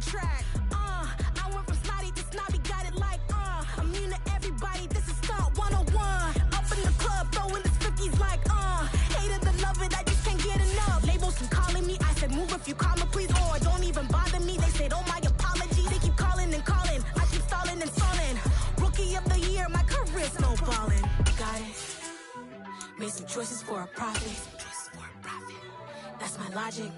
track. I went from snotty to snobby, got it like, immune to everybody, this is stunt 101. Up in the club, throwing this 50s like, hate it, the love it, I just can't get enough. Labels keep calling me, I said move if you call me, please, or don't even bother me. They said, oh my apology, they keep calling and calling, I keep stalling and stalling. Rookie of the year, my career snowballing. Got it, made some choices for a profit. That's my logic.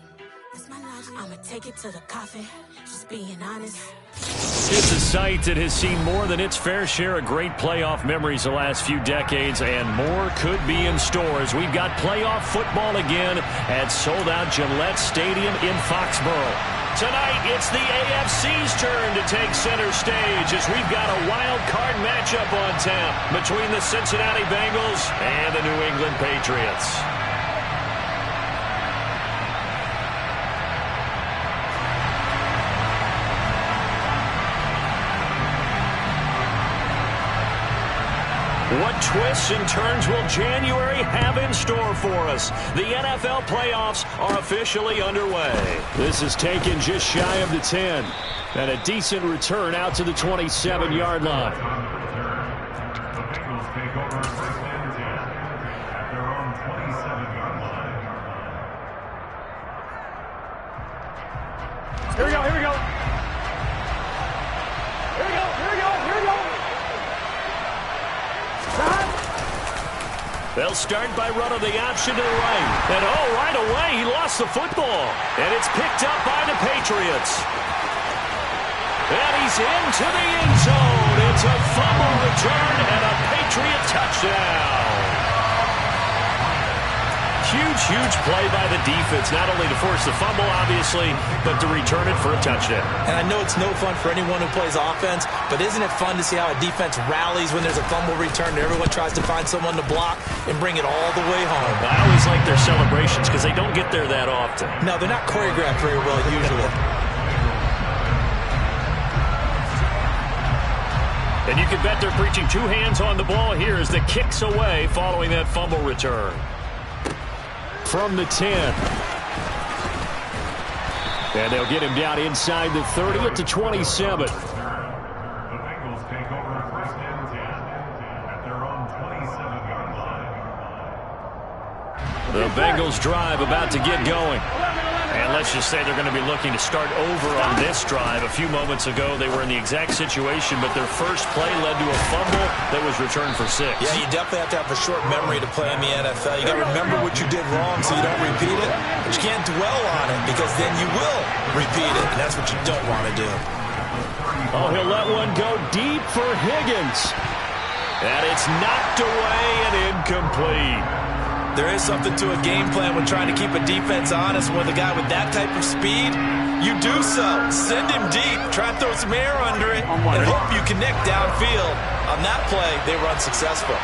I'ma take it to the coffin, just being honest. It's a site that has seen more than its fair share of great playoff memories the last few decades, and more could be in store as we've got playoff football again at sold-out Gillette Stadium in Foxborough. Tonight, it's the AFC's turn to take center stage as we've got a wild card matchup on tap between the Cincinnati Bengals and the New England Patriots. What twists and turns will January have in store for us? The NFL playoffs are officially underway. This is taken just shy of the 10. And a decent return out to the 27-yard line. Here we go, here we go. They'll start by running the option to the right. And right away, he lost the football. And it's picked up by the Patriots. And he's into the end zone. It's a fumble return and a Patriot touchdown. Huge play by the defense, not only to force the fumble, obviously, but to return it for a touchdown. And I know it's no fun for anyone who plays offense, but isn't it fun to see how a defense rallies when there's a fumble return and everyone tries to find someone to block and bring it all the way home? I always like their celebrations because they don't get there that often. No, they're not choreographed very well usually. And you can bet they're preaching two hands on the ball here as the kick's away following that fumble return. From the 10. And they'll get him down inside the 30 at the 27. The Bengals take over first and 10 at their own 27-yard line. The Bengals drive about to get going. And let's just say they're going to be looking to start over on this drive. A few moments ago, they were in the exact situation, but their first play led to a fumble that was returned for 6. Yeah, you definitely have to have a short memory to play in the NFL. You got to remember what you did wrong so you don't repeat it, but you can't dwell on it because then you will repeat it, and that's what you don't want to do. Oh, he'll let one go deep for Higgins. And it's knocked away and incomplete. There is something to a game plan when trying to keep a defense honest. With a guy with that type of speed, you do so. Send him deep, try to throw some air under it, and hope you connect downfield. On that play, they were unsuccessful.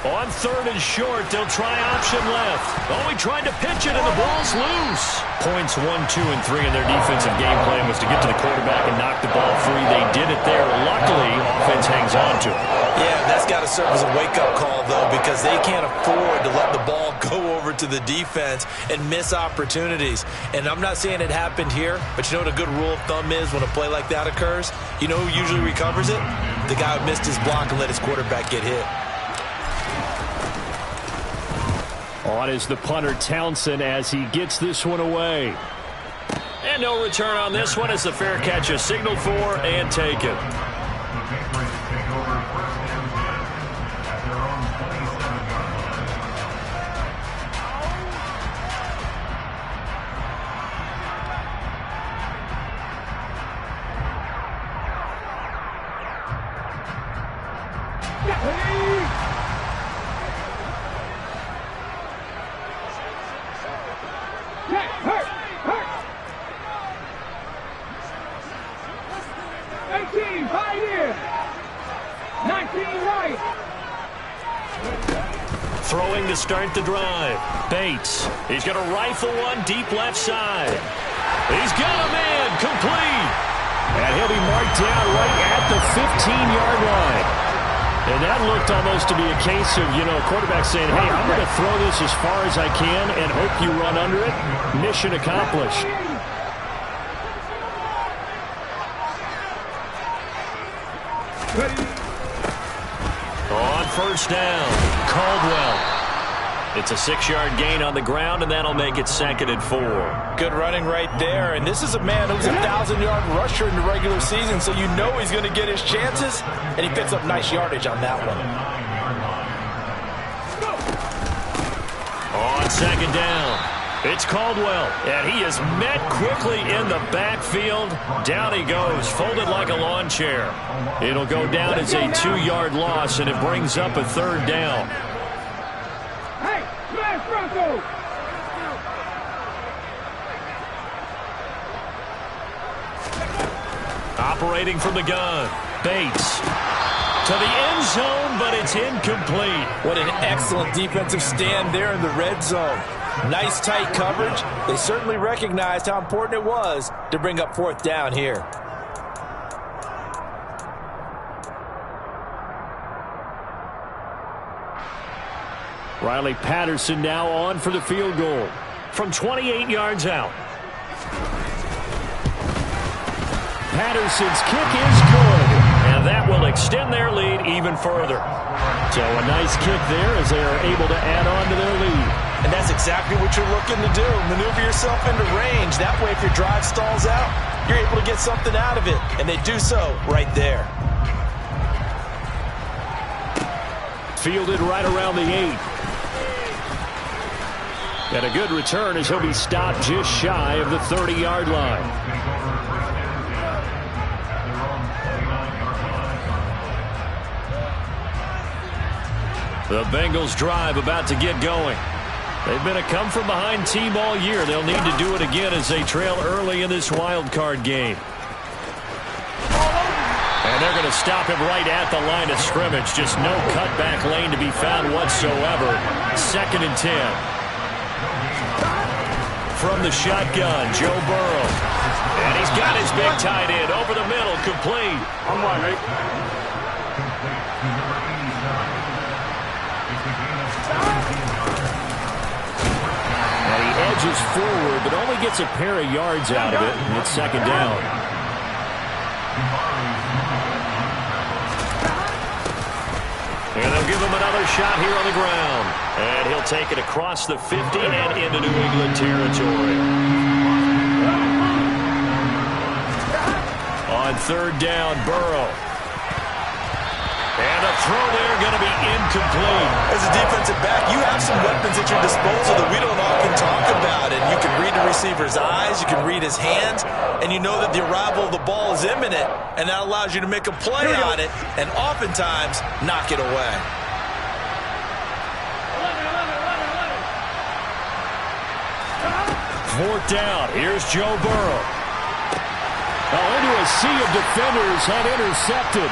On third and short, they'll try option left. Oh, he tried to pitch it, and the ball's loose. Points 1, 2, and 3 in their defensive game plan was to get to the quarterback and knock the ball free. They did it there. Luckily, offense hangs on to it. Yeah, that's got to serve as a wake-up call, though, because they can't afford to let the ball go over to the defense and miss opportunities. And I'm not saying it happened here, but you know what a good rule of thumb is when a play like that occurs? You know who usually recovers it? The guy who missed his block and let his quarterback get hit. On is the punter, Townsend, as he gets this one away. And no return on this one as the fair catch is signaled for and taken. The Patriots take over first and 10 at their own 27-yard line. Throwing to start the drive. Bates. He's going to rifle one deep left side. He's got a man. Complete. And he'll be marked down right at the 15-yard line. And that looked almost to be a case of, quarterback saying, hey, I'm going to throw this as far as I can and hope you run under it. Mission accomplished. On first down, Caldwell. It's a 6-yard gain on the ground, and that'll make it 2nd and 4. Good running right there. And this is a man who's a 1,000-yard rusher in the regular season, so you know he's going to get his chances, and he picks up nice yardage on that one. On 2nd down, it's Caldwell, and he is met quickly in the backfield. Down he goes, folded like a lawn chair. It'll go down as a 2-yard loss, and it brings up a 3rd down. Operating from the gun, Bates. To the end zone, but it's incomplete. What an excellent defensive stand there in the red zone. Nice tight coverage. They certainly recognized how important it was to bring up 4th down here. Riley Patterson now on for the field goal from 28 yards out. Patterson's kick is good, and that will extend their lead even further. So a nice kick there as they are able to add on to their lead. And that's exactly what you're looking to do. Maneuver yourself into range. That way, if your drive stalls out, you're able to get something out of it. And they do so right there. Fielded right around the 8. And a good return as he'll be stopped just shy of the 30-yard line. The Bengals drive about to get going. They've been a come-from-behind team all year. They'll need to do it again as they trail early in this wild card game. And they're going to stop him right at the line of scrimmage. Just no cutback lane to be found whatsoever. 2nd and 10. From the shotgun, Joe Burrow. And he's got his big tight end over the middle, complete. On one, right? And he edges forward, but only gets a pair of yards out of it, and it's 2nd down. And they'll give him another shot here on the ground. And he'll take it across the 50 and into New England territory. On 3rd down, Burrow. And a throw there going to be incomplete. As a defensive back, you have some weapons at your disposal that we don't often talk about. And you can read the receiver's eyes, you can read his hands, and you know that the arrival of the ball is imminent, and that allows you to make a play on it and oftentimes knock it away. Fourth down. Here's Joe Burrow. Into a sea of defenders and intercepted.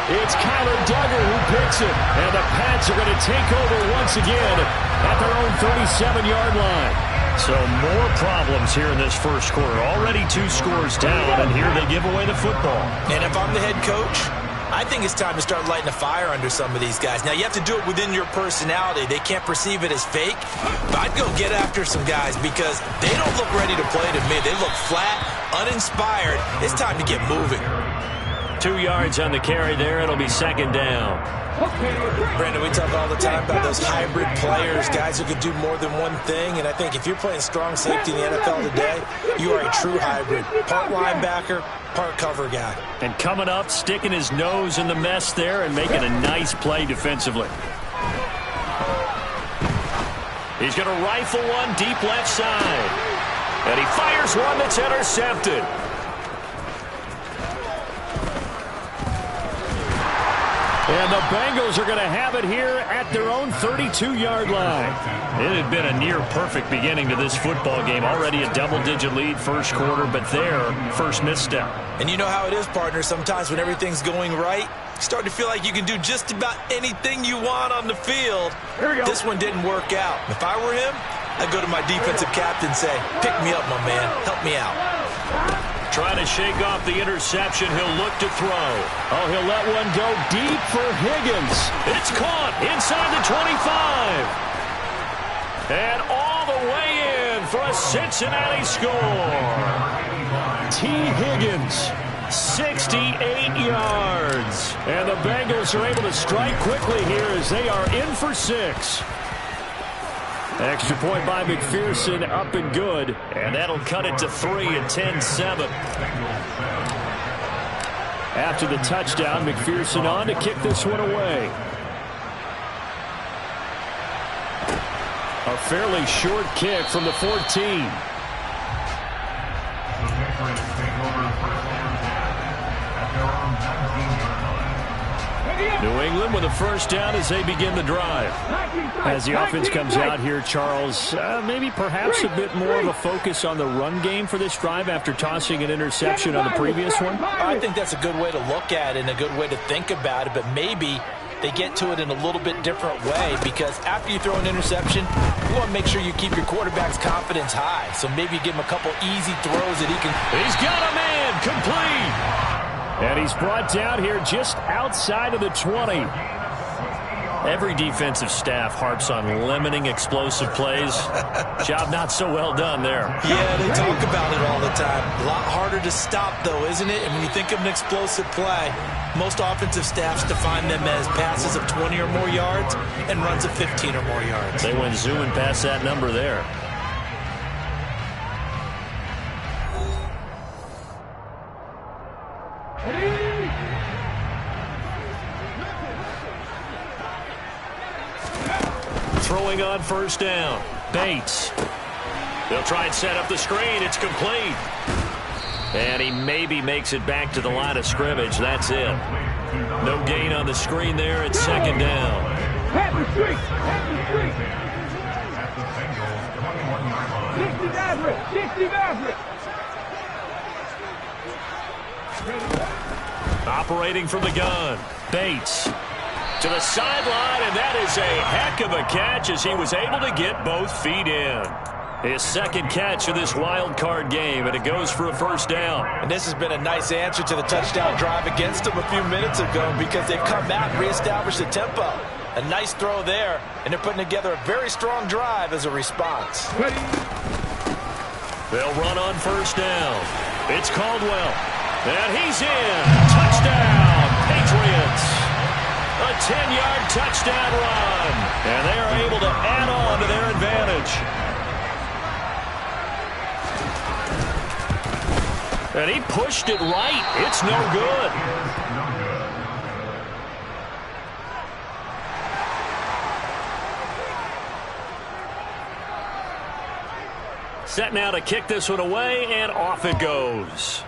It's Kyler Duggar who picks it. And the Pats are going to take over once again at their own 37-yard line. So more problems here in this first quarter. Already 2 scores down, and here they give away the football. And if I'm the head coach, I think it's time to start lighting a fire under some of these guys. Now, you have to do it within your personality. They can't perceive it as fake. But I'd go get after some guys because they don't look ready to play to me. They look flat, uninspired. It's time to get moving. 2 yards on the carry there. It'll be 2nd down. Brandon, we talk all the time about those hybrid players, guys who can do more than one thing. And I think if you're playing strong safety in the NFL today, you are a true hybrid. Part linebacker, part cover guy. And coming up, sticking his nose in the mess there and making a nice play defensively. He's going to rifle one deep left side. And he fires one that's intercepted. And the Bengals are going to have it here at their own 32-yard line. It had been a near-perfect beginning to this football game. Already a double-digit lead first quarter, but their first misstep. And you know how it is, partner. Sometimes when everything's going right, you start to feel like you can do just about anything you want on the field. Here we go. This one didn't work out. If I were him, I'd go to my defensive captain and say, pick me up, my man. Help me out. Trying to shake off the interception. He'll look to throw. Oh, he'll let one go deep for Higgins. It's caught inside the 25. And all the way in for a Cincinnati score. T. Higgins, 68 yards. And the Bengals are able to strike quickly here as they are in for 6. Extra point by McPherson, up and good. And that'll cut it to 3 at 10-7. After the touchdown, McPherson on to kick this one away. A fairly short kick from the 14. The Patriots take over first and 10 at their own 19-yard line. New England with a first down as they begin the drive. As the offense comes out here, Charles, maybe perhaps a bit more of a focus on the run game for this drive after tossing an interception on the previous one? I think that's a good way to look at it and a good way to think about it, but maybe they get to it in a little bit different way, because after you throw an interception, you want to make sure you keep your quarterback's confidence high. So maybe you give him a couple easy throws that he can... He's got a man, complete. And he's brought down here just outside of the 20. Every defensive staff harps on limiting explosive plays. Job not so well done there. Yeah, they talk about it all the time. A lot harder to stop, though, isn't it? And when you think of an explosive play, most offensive staffs define them as passes of 20 or more yards and runs of 15 or more yards. They went zooming past that number there. Throwing on first down. Bates. They'll try and set up the screen. It's complete. And he maybe makes it back to the line of scrimmage. That's it. No gain on the screen there. It's second down. At the Bengals 21-yard line. Operating from the gun. Bates. To the sideline, and that is a heck of a catch as he was able to get both feet in. His second catch of this wild card game, and it goes for a first down. And this has been a nice answer to the touchdown drive against them a few minutes ago, because they've come back and reestablished the tempo. A nice throw there, and they're putting together a very strong drive as a response. They'll run on first down. It's Caldwell, and he's in. Touchdown, Patriots. A 10-yard touchdown run, and they are able to add on to their advantage. And he pushed it right. It's no good. Set now to kick this one away, and off it goes.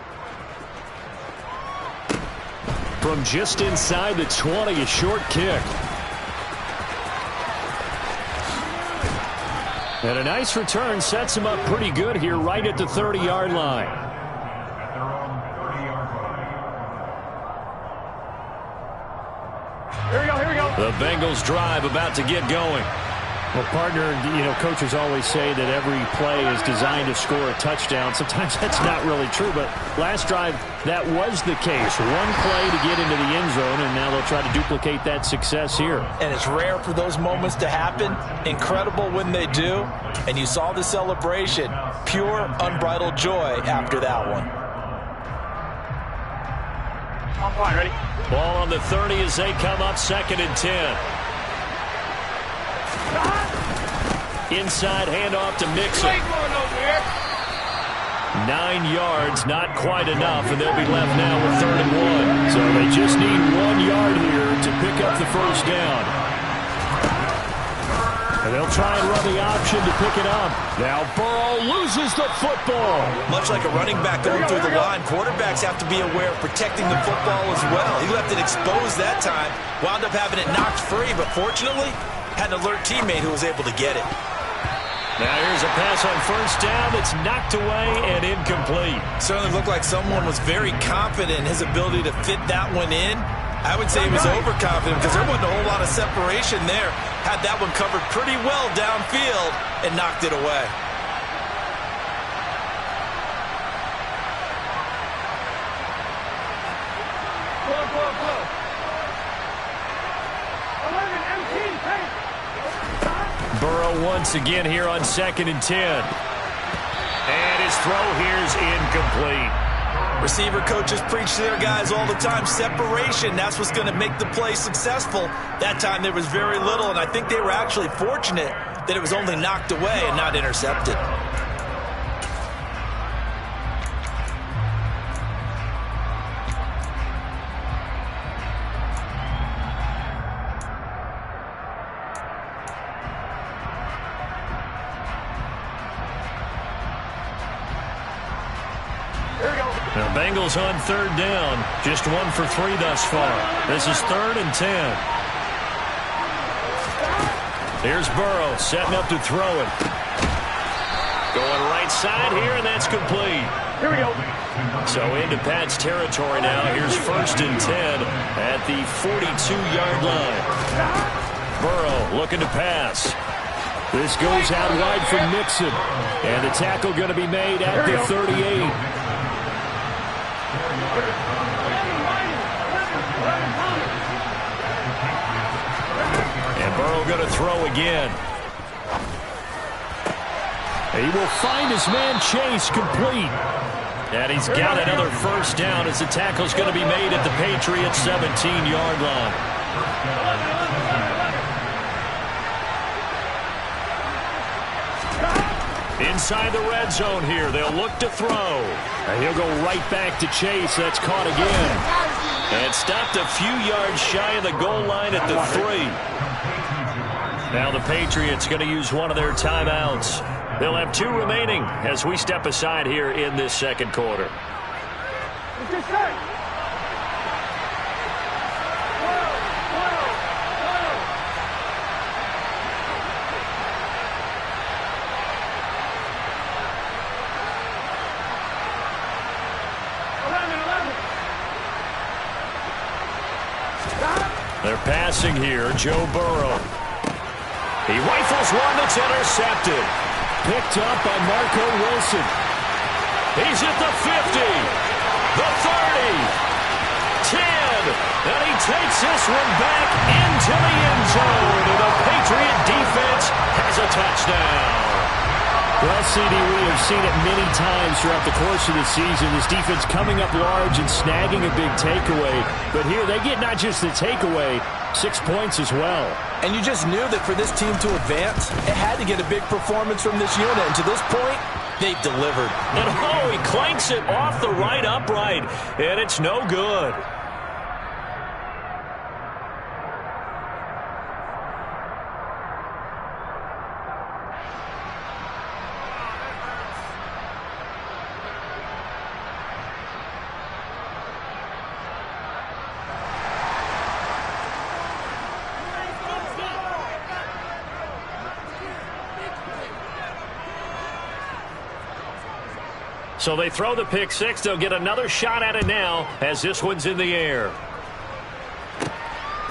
From just inside the 20, a short kick. And a nice return sets him up pretty good here right at the 30-yard line. At their own 30-yard line. Here we go. The Bengals drive about to get going. Well, partner, you know, coaches always say that every play is designed to score a touchdown. Sometimes that's not really true, but last drive, that was the case. One play to get into the end zone, and now they'll try to duplicate that success here. And it's rare for those moments to happen. Incredible when they do. And you saw the celebration. Pure, unbridled joy after that one. On fine, ready? Ball on the 30 as they come up, 2nd and 10. Inside handoff to Mixon. 9 yards, not quite enough, and they'll be left now with 3rd and 1. So they just need 1 yard here to pick up the first down. And they'll try and run the option to pick it up. Now Burrow loses the football. Much like a running back going through the line, quarterbacks have to be aware of protecting the football as well. He left it exposed that time, wound up having it knocked free, but fortunately, had an alert teammate who was able to get it. Now here's a pass on first down that's knocked away and incomplete. Certainly looked like someone was very confident in his ability to fit that one in. I would say he was overconfident because there wasn't a whole lot of separation there. Had that one covered pretty well downfield and knocked it away. Burrow once again here on 2nd and 10. And his throw here's incomplete. Receiver coaches preach to their guys all the time. Separation, that's what's going to make the play successful. That time there was very little, and I think they were actually fortunate that it was only knocked away and not intercepted. The Bengals on 3rd down. Just 1 for 3 thus far. This is 3rd and 10. Here's Burrow setting up to throw it. Going right side here, and that's complete. Here we go. So into Pat's territory now. Here's 1st and 10 at the 42-yard line. Burrow looking to pass. This goes out wide for Mixon. And the tackle going to be made at the 38. And Burrow going to throw again. He will find his man Chase complete. And he's got another 1st down as the tackle's going to be made at the Patriots 17-yard line. Inside the red zone here. They'll look to throw. And he'll go right back to Chase. That's caught again. And stopped a few yards shy of the goal line at the 3. Now the Patriots going to use one of their timeouts. They'll have 2 remaining as we step aside here in this 2nd quarter. They're passing here. Joe Burrow. He rifles one that's intercepted. Picked up by Marco Wilson. He's at the 50. The 30. 10. And he takes this one back into the end zone. And the Patriot defense has a touchdown. Well, CD, we have seen it many times throughout the course of the season. This defense coming up large and snagging a big takeaway. But here they get not just the takeaway, 6 points as well. And you just knew that for this team to advance, it had to get a big performance from this unit. And to this point, they've delivered. And oh, he clanks it off the right upright. And it's no good. So they throw the pick 6. They'll get another shot at it now as this one's in the air.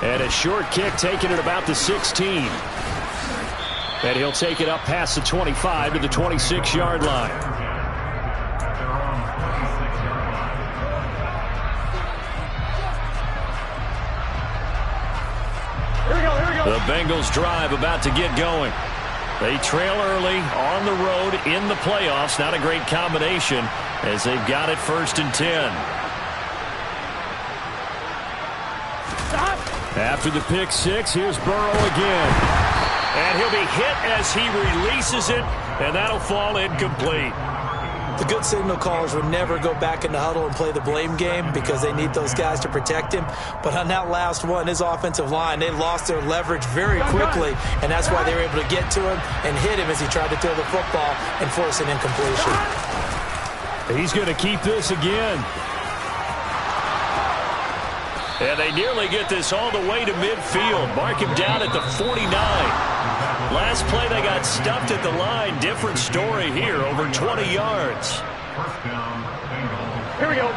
And a short kick taken at about the 16. And he'll take it up past the 25 to the 26-yard line. The Bengals drive about to get going. They trail early on the road in the playoffs. Not a great combination as they've got it 1st and 10. After the pick 6, here's Burrow again. And he'll be hit as he releases it, and that'll fall incomplete. The good signal callers would never go back in the huddle and play the blame game because they need those guys to protect him. But on that last one, his offensive line, they lost their leverage very quickly, and that's why they were able to get to him and hit him as he tried to throw the football and force an incompletion. He's going to keep this again. And they nearly get this all the way to midfield. Mark him down at the 49. Last play, they got stuffed at the line. Different story here, over 20 yards. 1st down, Bengals. Here we go.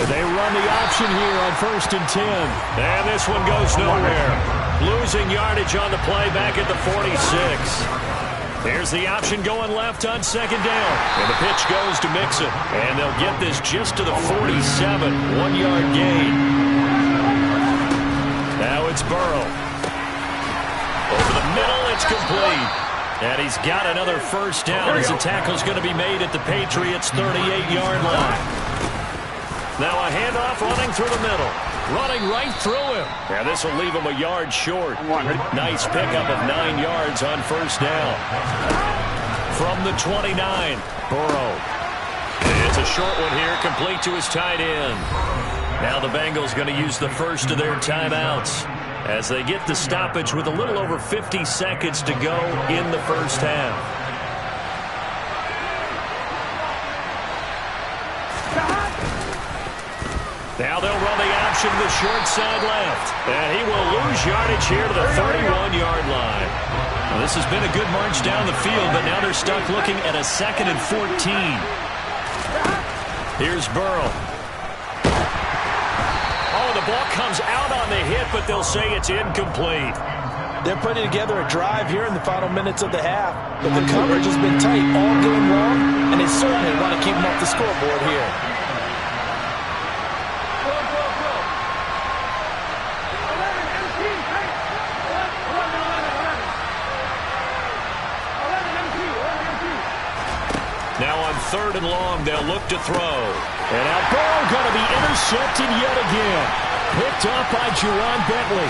They run the option here on 1st and 10. And this one goes nowhere. Losing yardage on the play back at the 46. Here's the option going left on 2nd down. And the pitch goes to Mixon. And they'll get this just to the 47. 1-yard gain. it's Burrow. Over the middle, it's complete. And he's got another first down as the tackle's going to be made at the Patriots' 38-yard line. Now a handoff running through the middle. Running right through him. And this will leave him a yard short. Nice pickup of 9 yards on first down. From the 29, Burrow. It's a short one here, complete to his tight end. Now the Bengals going to use the first of their timeouts as they get the stoppage with a little over 50 seconds to go in the first half. Now they'll run the option to the short side left. And he will lose yardage here to the 31-yard line. Well, this has been a good march down the field, but now they're stuck looking at a 2nd and 14. Here's Burrow. Oh, the ball comes out on the hit, but they'll say it's incomplete. They're putting together a drive here in the final minutes of the half, but the coverage has been tight all game long, and they certainly want to keep them off the scoreboard here. Now on 3rd and long, they'll look to throw. And now Burrow going to be intercepted yet again. Picked up by Juwan Bentley.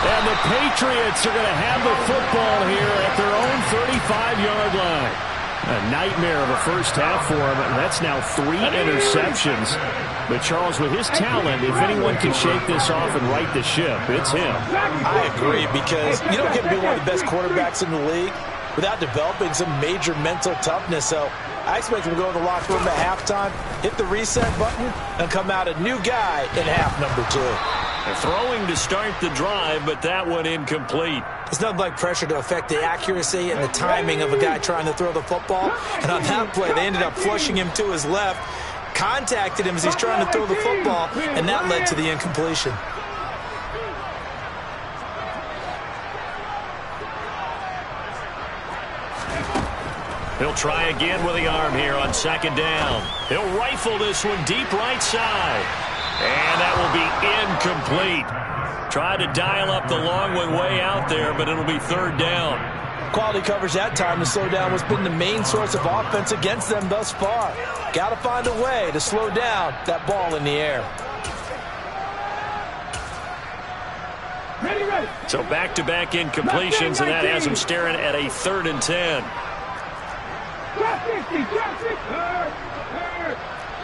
And the Patriots are going to have the football here at their own 35-yard line. A nightmare of a first half for him, and that's now 3 interceptions. But Charles, with his talent, if anyone can shake this off and right the ship, it's him. I agree, because you don't get to be one of the best quarterbacks in the league without developing some major mental toughness. So I expect him to go in the locker room at halftime, hit the reset button, and come out a new guy in half number 2. They're throwing to start the drive, but that one incomplete. It's nothing like pressure to affect the accuracy and the timing of a guy trying to throw the football. And on that play, they ended up flushing him to his left, contacted him as he's trying to throw the football, and that led to the incompletion. He'll try again with the arm here on 2nd down. He'll rifle this one deep right side. And that will be incomplete. Tried to dial up the long one way out there, but it'll be 3rd down. Quality coverage that time to slow down what's been the main source of offense against them thus far. Got to find a way to slow down that ball in the air. Ready. So back-to-back incompletions, and that has him staring at a 3rd and 10. Drop 50, hurt.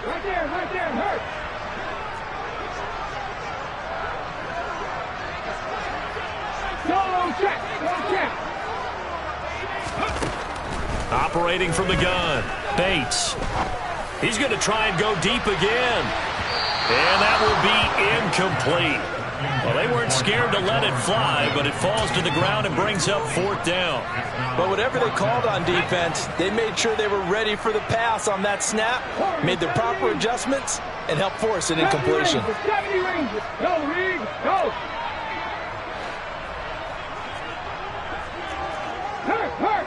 Right there, hurt. Go check. Operating from the gun, Bates. He's going to try and go deep again. And that will be incomplete. Well, they weren't scared to let it fly, but it falls to the ground and brings up 4th down. But whatever they called on defense, they made sure they were ready for the pass on that snap, made the proper adjustments, and helped force an incompletion. 70 ranges. Go, Reed, go. Hurt.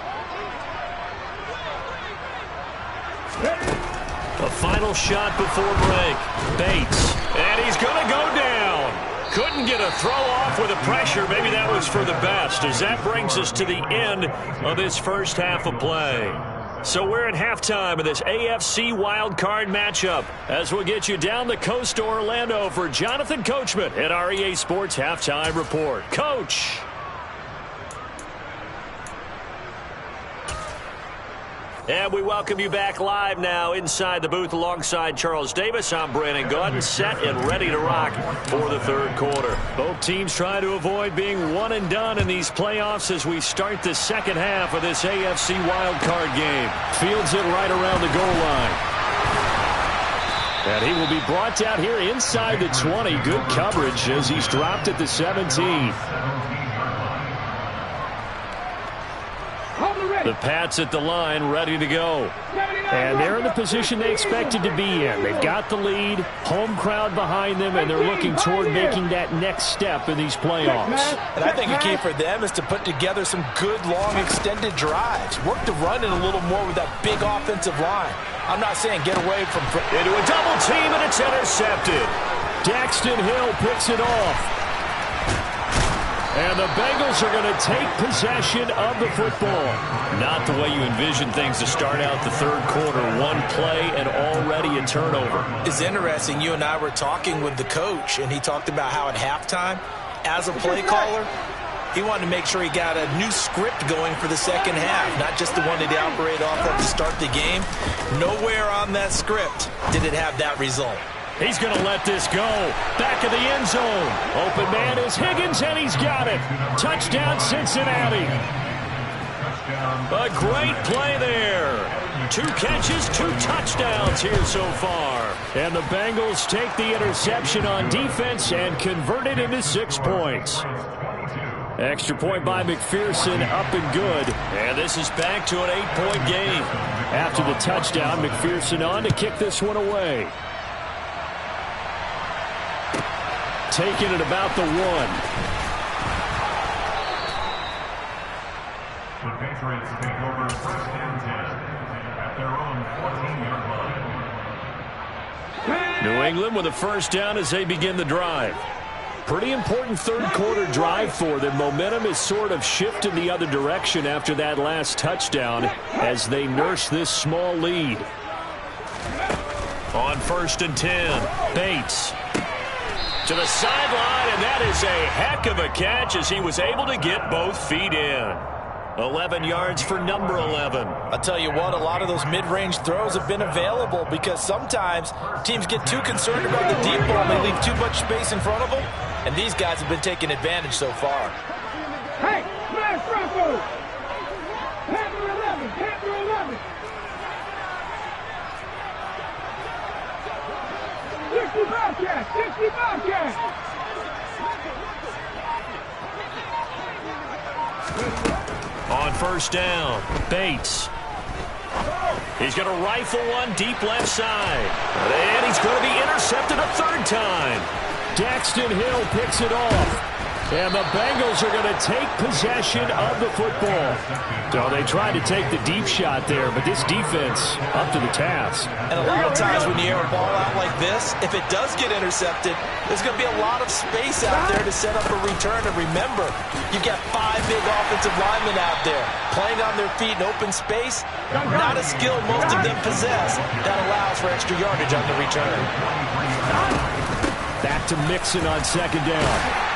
A final shot before break. Bates. And he's going to go down. Couldn't get a throw off with the pressure. Maybe that was for the best, as that brings us to the end of this first half of play. So we're at halftime of this AFC wildcard matchup as we'll get you down the coast to Orlando for Jonathan Coachman at our EA Sports Halftime Report. Coach. And we welcome you back live now inside the booth alongside Charles Davis. I'm Brandon Gaudin, set and ready to rock for the 3rd quarter. Both teams try to avoid being one and done in these playoffs as we start the 2nd half of this AFC wildcard game. Fields it right around the goal line. And he will be brought down here inside the 20. Good coverage as he's dropped at the 17. The Pats at the line, ready to go. And they're in the position they expected to be in. They've got the lead, home crowd behind them, and they're looking toward making that next step in these playoffs. And I think a key for them is to put together some good, long, extended drives. Work the run in a little more with that big offensive line. I'm not saying get away from... Into a double team, and it's intercepted. Daxton Hill picks it off. And the Bengals are going to take possession of the football. Not the way you envision things to start out the third quarter. One play and already a turnover. It's interesting. You and I were talking with the coach, and he talked about how at halftime, as a play caller, he wanted to make sure he got a new script going for the second half, not just the one that he operated off of to start the game. Nowhere on that script did it have that result. He's going to let this go. Back of the end zone. Open man is Higgins, and he's got it. Touchdown, Cincinnati. A great play there. 2 catches, 2 touchdowns here so far. And the Bengals take the interception on defense and convert it into 6 points. Extra point by McPherson, up and good. And this is back to an 8-point game. After the touchdown, McPherson on to kick this one away. Taking it about the 1. The Patriots take over first and 10 at their own 14-yard line. New England with a first down as they begin the drive. Pretty important third quarter drive for them. Momentum is sort of shifted the other direction after that last touchdown as they nurse this small lead. On first and 10, Bates. To the sideline, and that is a heck of a catch as he was able to get both feet in. 11 yards for number 11. I'll tell you what, a lot of those mid-range throws have been available because sometimes teams get too concerned about the deep ball and they leave too much space in front of them, and these guys have been taking advantage so far. Hey, smash Bronco! Panther 11, Panther 11. 60 Bobcats, 60 Bobcats. On first down, Bates. He's going to rifle one deep left side. And he's going to be intercepted a 3rd time. Daxton Hill picks it off. And the Bengals are going to take possession of the football. So they tried to take the deep shot there, but this defense up to the task. And a lot of times when you air a ball out like this, if it does get intercepted, there's going to be a lot of space out there to set up a return. And remember, you've got 5 big offensive linemen out there playing on their feet in open space. Not a skill most of them possess. That allows for extra yardage on the return. Back to Mixon on second down.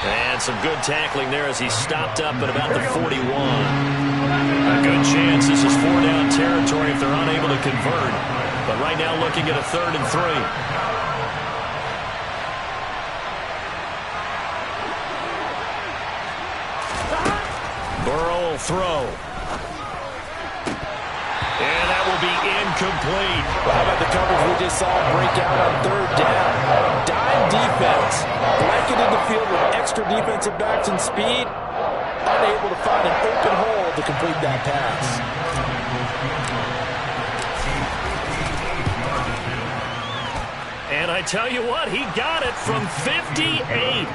And some good tackling there as he stopped up at about the 41. A good chance this is 4-down territory if they're unable to convert. But right now looking at a 3rd and 3. Burrow will throw. And that will be incomplete. Well, how about the coverage we just saw break out on 3rd down? Dime defense. Blanketed the field with extra defensive backs and speed. Unable to find an open hole to complete that pass. And I tell you what, he got it from 58.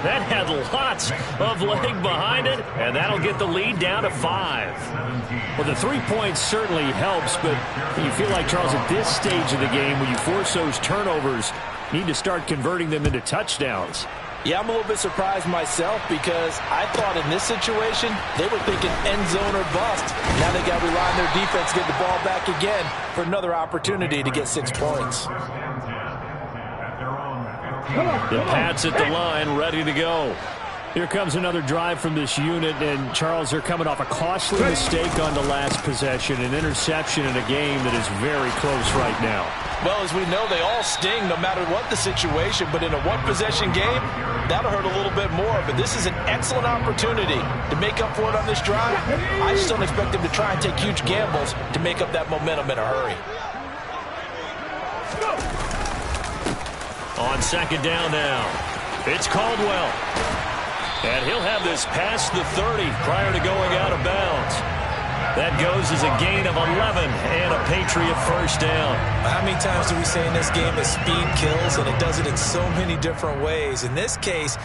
That had lots of leg behind it, and that'll get the lead down to 5. Well, the 3 points certainly helps, but you feel like, Charles, at this stage of the game, when you force those turnovers, you need to start converting them into touchdowns. Yeah, I'm a little bit surprised myself because I thought in this situation, they were thinking end zone or bust. Now they got to rely on their defense to get the ball back again for another opportunity to get 6 points. The Pats at the line, ready to go. Here comes another drive from this unit, and Charles, they're coming off a costly mistake on the last possession, an interception in a game that is very close right now. Well, as we know, they all sting no matter what the situation, but in a one-possession game, that'll hurt a little bit more. But this is an excellent opportunity to make up for it on this drive. I just don't expect them to try and take huge gambles to make up that momentum in a hurry. On second down now, it's Caldwell. And he'll have this past the 30 prior to going out of bounds. That goes as a gain of 11 and a Patriot first down. How many times do we say in this game that speed kills, and it does it in so many different ways? In this case,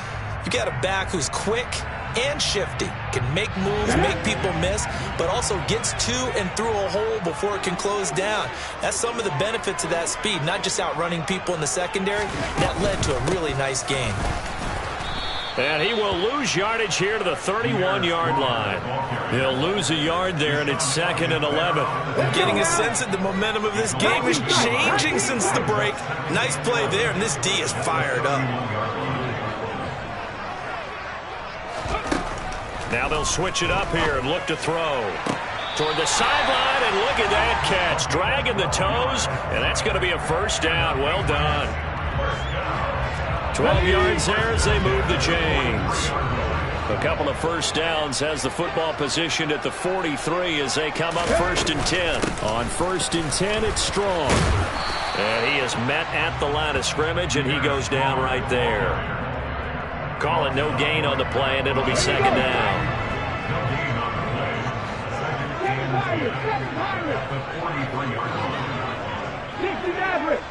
you got a back who's quick and shifty, can make moves, make people miss, but also gets to and through a hole before it can close down. That's some of the benefits of that speed, not just outrunning people in the secondary. That led to a really nice game. And he will lose yardage here to the 31-yard line. He'll lose a yard there, and it's 2nd and 11. Getting a sense that the momentum of this game is changing since the break. Nice play there, and this D is fired up. Now they'll switch it up here and look to throw. Toward the sideline, and look at that catch. Dragging the toes, and that's going to be a first down. Well done. 12 yards there as they move the chains. A couple of first downs has the football positioned at the 43 as they come up 1st and 10. On 1st and 10, it's Strong. And he is met at the line of scrimmage, and he goes down right there. Call it no gain on the play, and it'll be 2nd down.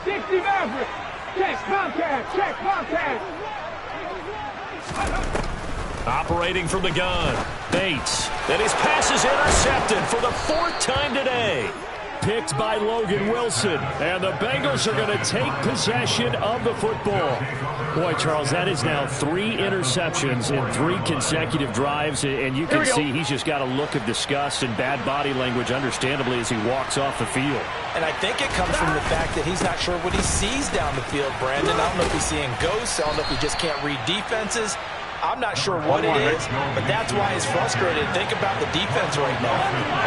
60 Maverick. Check contact. Check contact. Operating from the gun, Bates. And his pass is intercepted for the 4th time today. Picked by Logan Wilson. And the Bengals are going to take possession of the football. Boy, Charles, that is now 3 interceptions in 3 consecutive drives. And you can see he's just got a look of disgust and bad body language, understandably, as he walks off the field. And I think it comes from the fact that he's not sure what he sees down the field, Brandon. I don't know if he's seeing ghosts. I don't know if he just can't read defenses. I'm not sure what it is, but that's why he's frustrated. Think about the defense right now.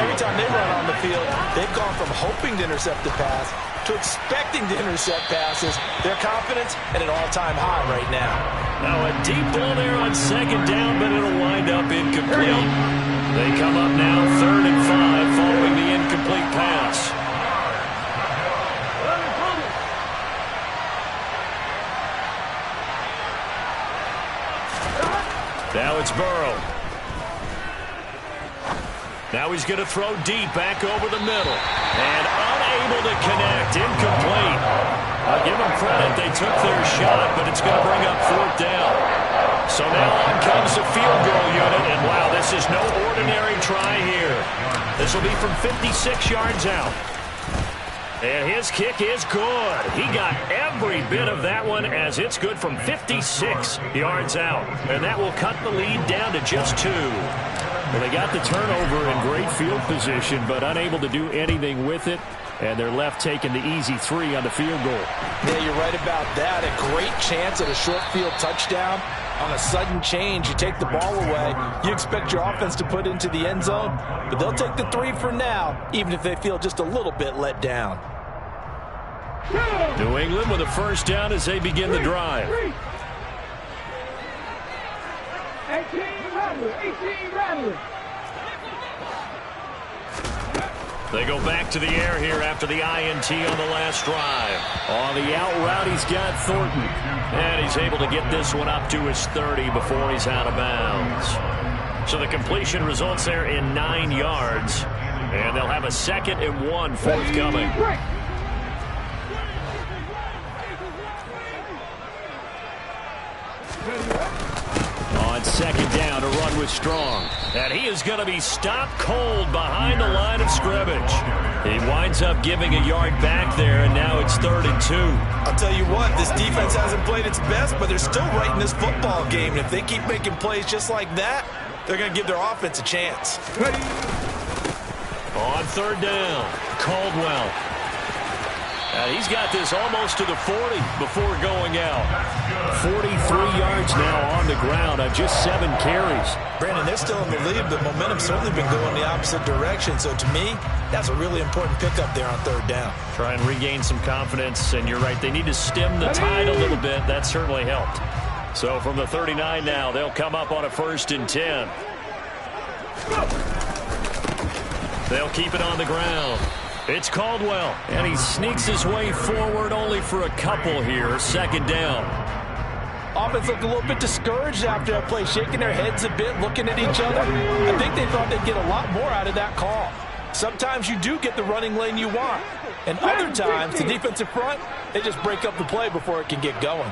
Every time they run on the field, they've gone from hoping to intercept the pass to expecting to intercept passes. Their confidence at an all-time high right now. Now a deep ball there on 2nd down, but it'll wind up incomplete. They come up now 3rd and 5 following the incomplete pass. Now it's Burrow. Now he's going to throw deep back over the middle. And unable to connect. Incomplete. I'll give them credit. They took their shot, but it's going to bring up 4th down. So now on comes the field goal unit. And wow, this is no ordinary try here. This will be from 56 yards out. And his kick is good. He got every bit of that one as it's good from 56 yards out. And that will cut the lead down to just 2. Well, they got the turnover in great field position, but unable to do anything with it. And they're left taking the easy 3 on the field goal. Yeah, you're right about that. A great chance at a short field touchdown. On a sudden change, you take the ball away. You expect your offense to put into the end zone, but they'll take the 3 for now, even if they feel just a little bit let down. New England with a first down as they begin the drive. 18 Rattler. They go back to the air here after the INT on the last drive. On the out route, he's got Thornton. And he's able to get this one up to his 30 before he's out of bounds. So the completion results there in 9 yards. And they'll have a 2nd and 1 forthcoming. On 2nd down, to run with Strong. And he is going to be stopped cold behind the line of scrimmage. He winds up giving a yard back there, and now it's 3rd and 2. I'll tell you what, this defense hasn't played its best, but they're still right in this football game. And if they keep making plays just like that, they're going to give their offense a chance. On 3rd down, Caldwell. He's got this almost to the 40 before going out. 43 yards now on the ground on just 7 carries. Brandon, they're still in the lead, but momentum's certainly been going the opposite direction. So to me, that's a really important pickup there on 3rd down. Try and regain some confidence, and you're right, they need to stem the tide a little bit. That certainly helped. So from the 39 now, they'll come up on a 1st and 10. They'll keep it on the ground. It's Caldwell, and he sneaks his way forward only for a couple here. 2nd down. Offense looked a little bit discouraged after that play, shaking their heads a bit, looking at each other. I think they thought they'd get a lot more out of that call. Sometimes you do get the running lane you want, and other times, the defensive front, they just break up the play before it can get going.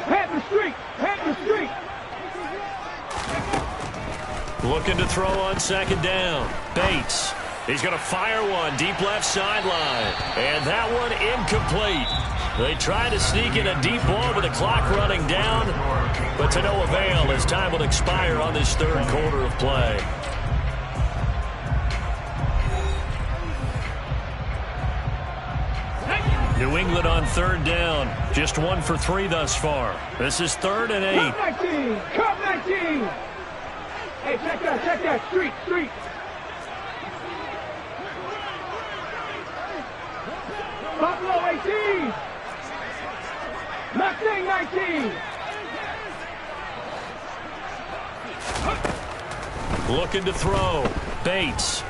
Head the street. Looking to throw on 2nd down. Bates. He's going to fire one deep left sideline. And that one incomplete. They try to sneak in a deep ball with the clock running down, but to no avail as time will expire on this third quarter of play. New England on third down. Just 1 for 3 thus far. This is 3rd and 8. Cup 19! Cup 19! Hey, check that. Street. Buffalo 18! Mustang 19! Looking to throw. Bates.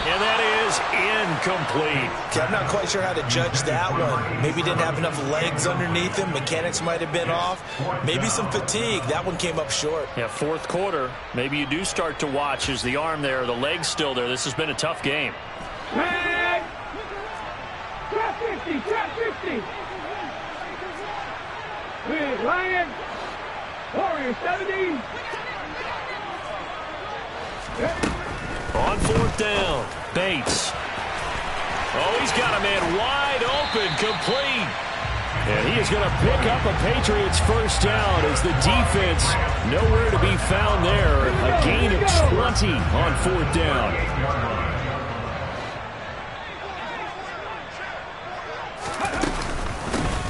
And that is incomplete. Okay, I'm not quite sure how to judge that one. Maybe he didn't have enough legs underneath him. Mechanics might have been off. Maybe some fatigue. That one came up short. Yeah, fourth quarter. Maybe you do start to watch as the arm there, the leg's still there. This has been a tough game. Tag! Trap 50! With Lion! Warrior 70! On fourth down, Bates. Oh, he's got a man wide open, complete. And he is going to pick up a Patriots first down as the defense nowhere to be found there. A gain of 20 on fourth down.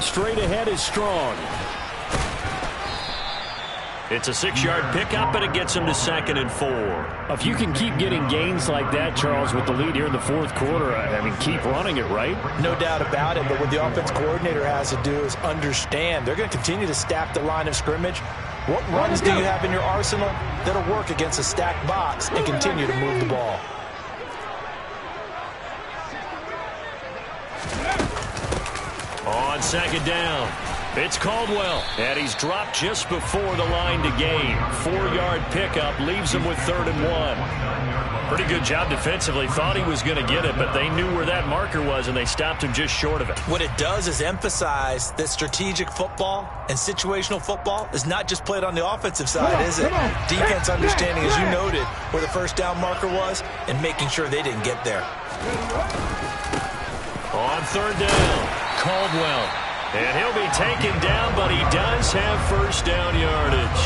Straight ahead is Strong. It's a 6-yard pickup, and it gets him to 2nd and 4. If you can keep getting gains like that, Charles, with the lead here in the fourth quarter, I mean, keep running it, right? No doubt about it, but what the offense coordinator has to do is understand. They're going to continue to stack the line of scrimmage. What runs do you have in your arsenal that'll work against a stacked box and continue to move the ball? On 2nd down, it's Caldwell, and he's dropped just before the line to gain. 4-yard pickup leaves him with 3rd and 1. Pretty good job defensively. Thought he was going to get it, but they knew where that marker was, and they stopped him just short of it. What it does is emphasize that strategic football and situational football is not just played on the offensive side, is it? Defense understanding, as you noted, where the first down marker was and making sure they didn't get there. On 3rd down, Caldwell. And he'll be taken down, but he does have first down yardage.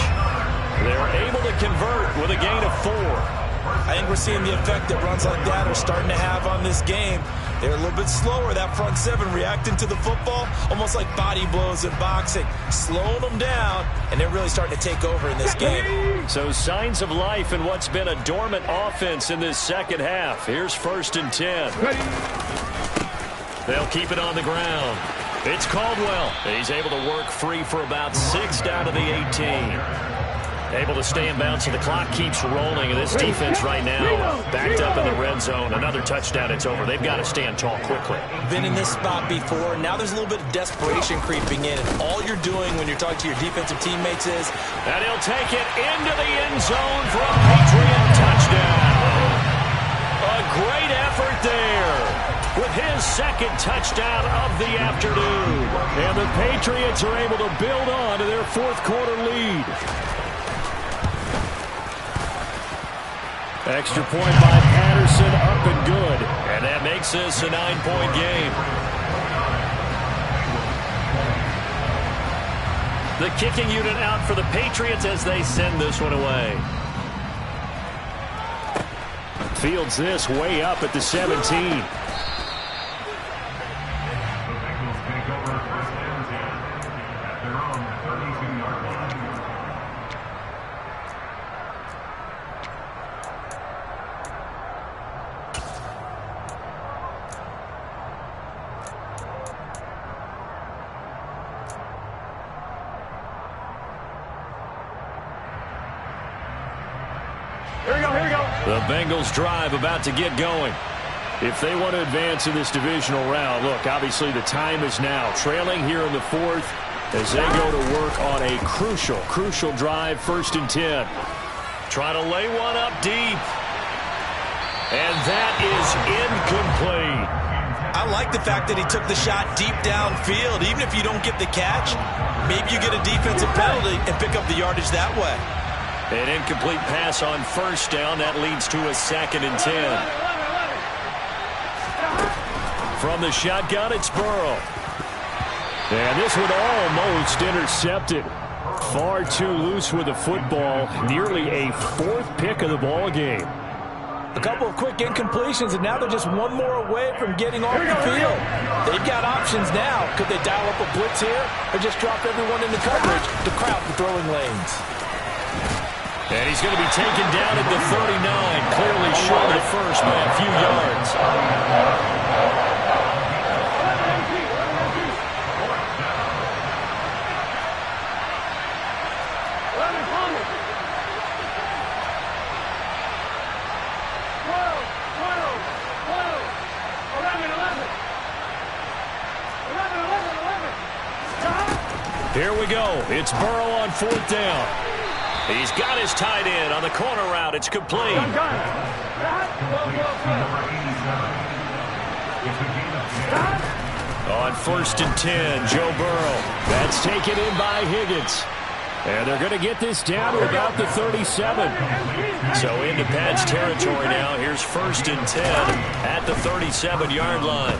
They're able to convert with a gain of 4. I think we're seeing the effect that runs like that are starting to have on this game. They're a little bit slower, that front 7, reacting to the football, almost like body blows in boxing, slowing them down, and they're really starting to take over in this game. So signs of life in what's been a dormant offense in this second half. Here's 1st and 10. They'll keep it on the ground. It's Caldwell. He's able to work free for about 6 down to the 18. Able to stay in bounds, so the clock keeps rolling. And this defense right now backed up in the red zone. Another touchdown, it's over. They've got to stand tall quickly. Been in this spot before. Now there's a little bit of desperation creeping in. And all you're doing when you're talking to your defensive teammates is... And he'll take it into the end zone for a Patriot touchdown. A great effort there with his 2nd touchdown of the afternoon. And the Patriots are able to build on to their fourth quarter lead. Extra point by Patterson, up and good. And that makes this a 9-point game. The kicking unit out for the Patriots as they send this one away. Fields this way up at the 17. The Bengals drive about to get going. If they want to advance in this divisional round, look, obviously the time is now. Trailing here in the 4th as they go to work on a crucial drive, 1st and 10. Try to lay one up deep. And that is incomplete. I like the fact that he took the shot deep downfield. Even if you don't get the catch, maybe you get a defensive penalty and pick up the yardage that way. An incomplete pass on 1st down. That leads to a 2nd and 10. From the shotgun, it's Burrow. And this one almost intercepted. Far too loose with the football. Nearly a 4th pick of the ball game. A couple of quick incompletions, and now they're just one more away from getting off the field. They've got options now. Could they dial up a blitz here or just drop everyone into coverage to crowd the throwing lanes? And he's going to be taken down at the 39, clearly short of the first by a few yards. Here we go. It's Burrow on 4th down. He's got his tight end on the corner route. It's complete. On 1st and 10, Joe Burrow. That's taken in by Higgins. And they're going to get this down to about the 37. So into Pat's territory now. Here's 1st and 10 at the 37-yard line.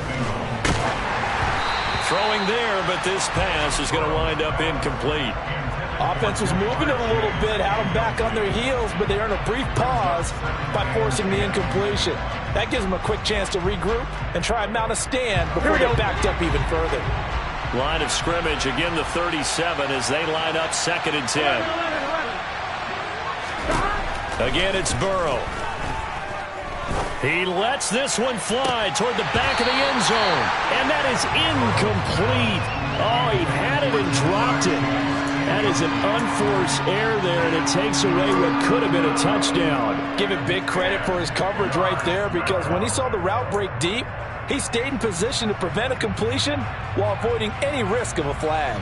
Throwing there, but this pass is going to wind up incomplete. Offense was moving it a little bit, had them back on their heels, but they earn a brief pause by forcing the incompletion. That gives them a quick chance to regroup and try and mount a stand before they're backed up even further. Line of scrimmage, again the 37 as they line up 2nd and 10. Again, it's Burrow. He lets this one fly toward the back of the end zone. And that is incomplete. Oh, he had it and dropped it. That is an unforced error there, and it takes away what could have been a touchdown. Give him big credit for his coverage right there, because when he saw the route break deep, he stayed in position to prevent a completion while avoiding any risk of a flag.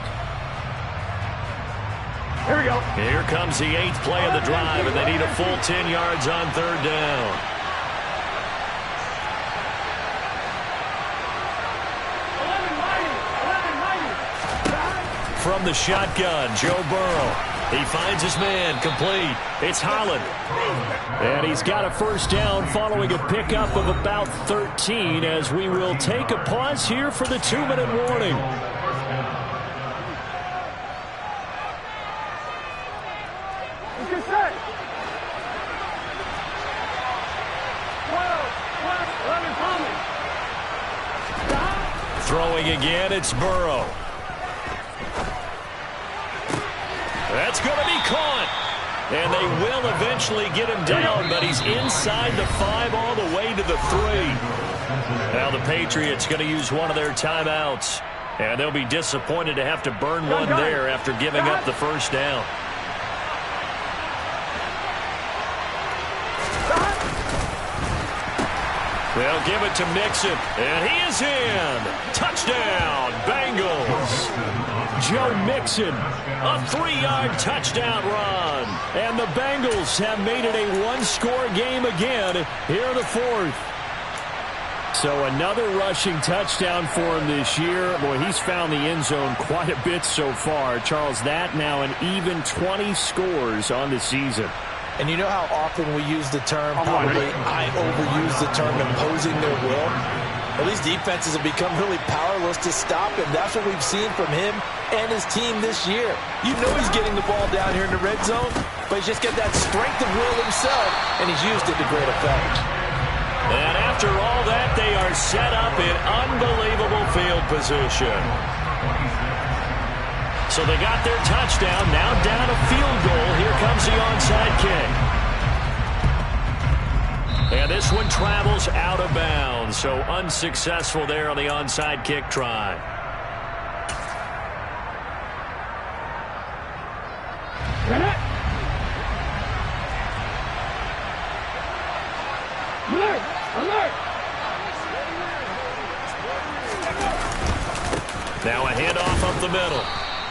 Here we go. Here comes the 8th play of the drive, and they need a full 10 yards on 3rd down. From the shotgun, Joe Burrow. He finds his man, complete. It's Holland. And he's got a 1st down following a pickup of about 13 as we will take a pause here for the 2-minute warning. Get set. 12, 11, Throwing again, it's Burrow. That's going to be caught. And they will eventually get him down, but he's inside the 5 all the way to the 3. Now the Patriots going to use one of their timeouts. And they'll be disappointed to have to burn one there after giving up the 1st down. They'll give it to Mixon, and he is in. Touchdown, Bengals. Joe Mixon, a 3-yard touchdown run. And the Bengals have made it a 1-score game again here in the 4th. So another rushing touchdown for him this year. Boy, he's found the end zone quite a bit so far. Charles, that now an even 20 scores on the season. And you know how often we use the term, probably I overuse the term, imposing their will? Well, these defenses have become really powerless to stop him. That's what we've seen from him and his team this year. You know he's getting the ball down here in the red zone, but he's just got that strength of will himself, and he's used it to great effect. And after all that, they are set up in unbelievable field position. So they got their touchdown, now down a field goal. Here comes the onside kick. And this one travels out of bounds, so unsuccessful there on the onside kick try. Alert! Alert! Now a handoff up the middle.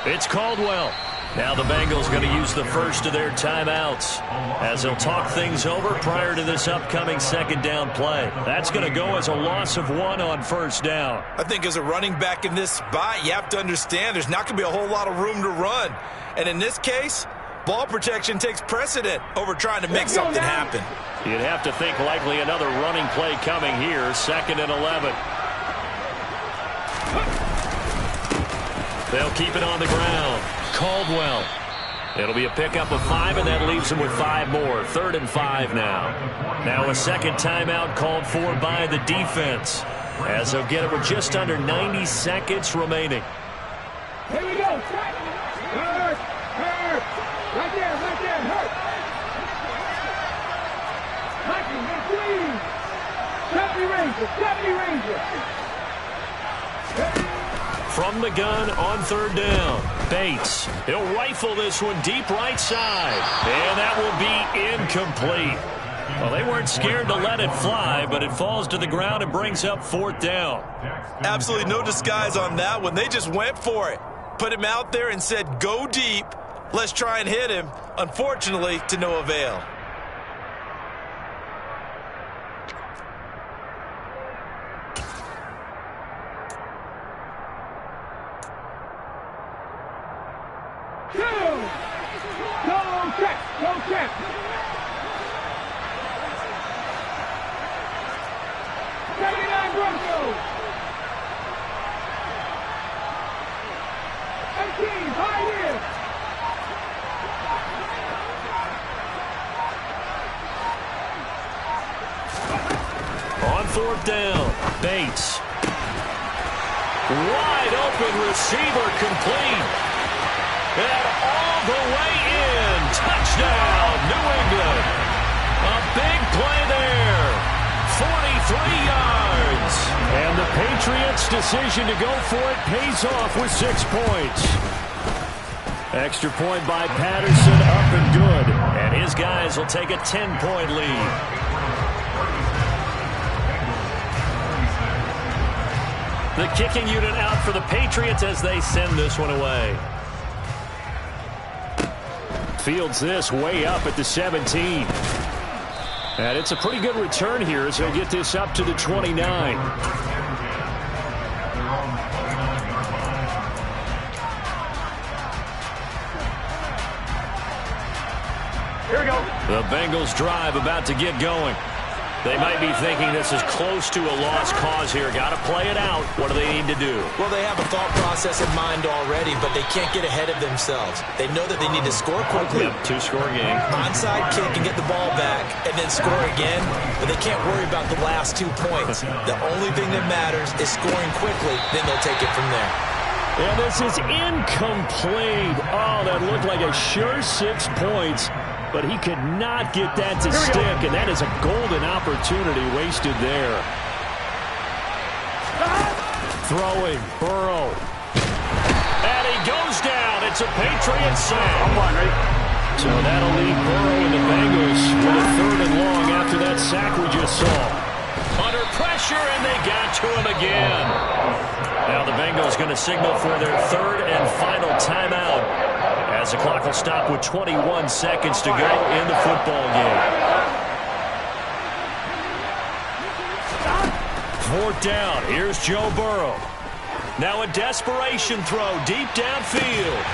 It's Caldwell. Now the Bengals going to use the first of their timeouts as they'll talk things over prior to this upcoming 2nd down play. That's going to go as a loss of 1 on 1st down. I think as a running back in this spot, you have to understand there's not going to be a whole lot of room to run. And in this case, ball protection takes precedent over trying to make something happen. You'd have to think likely another running play coming here, 2nd and 11. They'll keep it on the ground. Caldwell. It'll be a pickup of 5, and that leaves them with 5 more. 3rd and 5 now. Now a second timeout called for by the defense, as they'll get it with just under 90 seconds remaining. Here we go. Hurt. Hurt. Right there. Hurt. Mikey, Deputy Ranger. From the gun on 3rd down. Bates. He'll rifle this one deep right side. And that will be incomplete. Well, they weren't scared to let it fly, but it falls to the ground and brings up 4th down. Absolutely no disguise on that one. They just went for it. Put him out there and said, go deep. Let's try and hit him. Unfortunately, to no avail. Go check. 79 Broncos. 18, high here. On 4th down, Bates. Wide open receiver complete. And all the way in. Touchdown, New England. A big play there. 43 yards. And the Patriots' decision to go for it pays off with 6 points. Extra point by Patterson, up and good. And his guys will take a 10-point lead. The kicking unit out for the Patriots as they send this one away. Fields this way up at the 17. And it's a pretty good return here as they'll get this up to the 29. Here we go. The Bengals drive about to get going. They might be thinking this is close to a lost cause here. Got to play it out. What do they need to do? Well, they have a thought process in mind already, but they can't get ahead of themselves. They know that they need to score quickly. Yep, 2-score game. Onside kick and get the ball back and then score again, but they can't worry about the last 2 points. The only thing that matters is scoring quickly, then they'll take it from there. And this is incomplete. Oh, that looked like a sure 6 points. But he could not get that to stick, and that is a golden opportunity wasted there. Throwing, Burrow. And he goes down. It's a Patriot sack. So that'll leave Burrow and the Bengals with a 3rd and long after that sack we just saw. Under pressure, and they got to him again. Now the Bengals going to signal for their 3rd and final timeout, as the clock will stop with 21 seconds to go in the football game. 4th down. Here's Joe Burrow. Now a desperation throw deep downfield.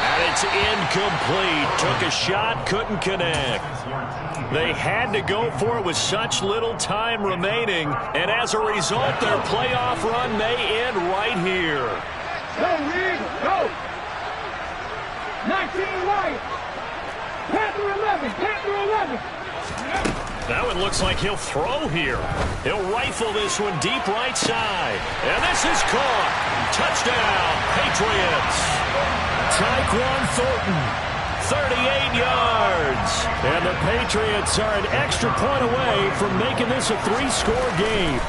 And it's incomplete. Took a shot, couldn't connect. They had to go for it with such little time remaining. And as a result, their playoff run may end right here. Go, Reed, go. 19 right. Panther 11. That one looks like he'll throw here. He'll rifle this one deep right side. And this is caught. Touchdown, Patriots. Tyquan Thornton, 38 yards. And the Patriots are an extra point away from making this a 3-score game.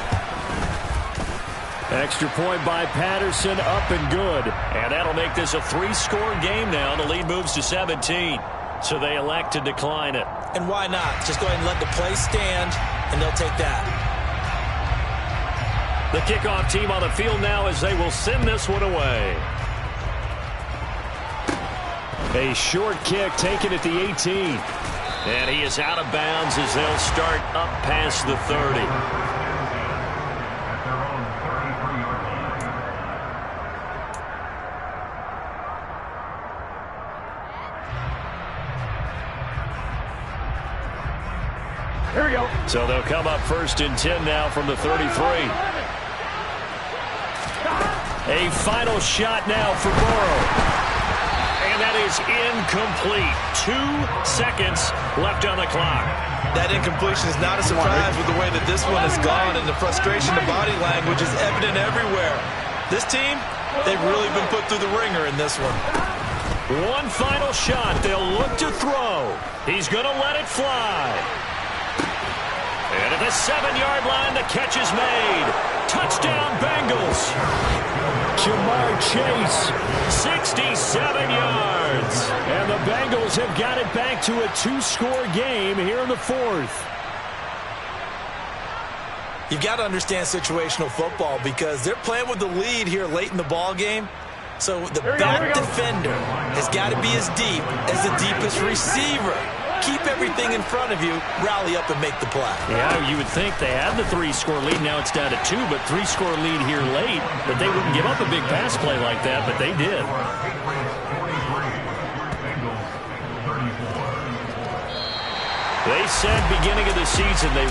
Extra point by Patterson, up and good. And that'll make this a 3-score game now. The lead moves to 17. So they elect to decline it. And why not? Just go ahead and let the play stand, and they'll take that. The kickoff team on the field now as they will send this one away. A short kick taken at the 18. And he is out of bounds as they'll start up past the 30. Here we go. So they'll come up 1st and 10 now from the 33. A final shot now for Burrow. And that is incomplete. 2 seconds left on the clock. That incompletion is not a surprise with the way that this one has gone, and the frustration, the body language is evident everywhere. This team, they've really been put through the ringer in this one. One final shot. They'll look to throw. He's going to let it fly. And at the 7-yard line, the catch is made. Touchdown, Bengals. Jamar Chase, 67 yards. And the Bengals have got it back to a 2-score game here in the 4th. You've got to understand situational football because they're playing with the lead here late in the ball game. So the back defender has got to be as deep as the deepest receiver. Keep everything in front of you, rally up and make the play. Yeah, you would think they had the 3-score lead. Now it's down to 2, but 3-score lead here late. That they wouldn't give up a big pass play like that, but they did. They said beginning of the season they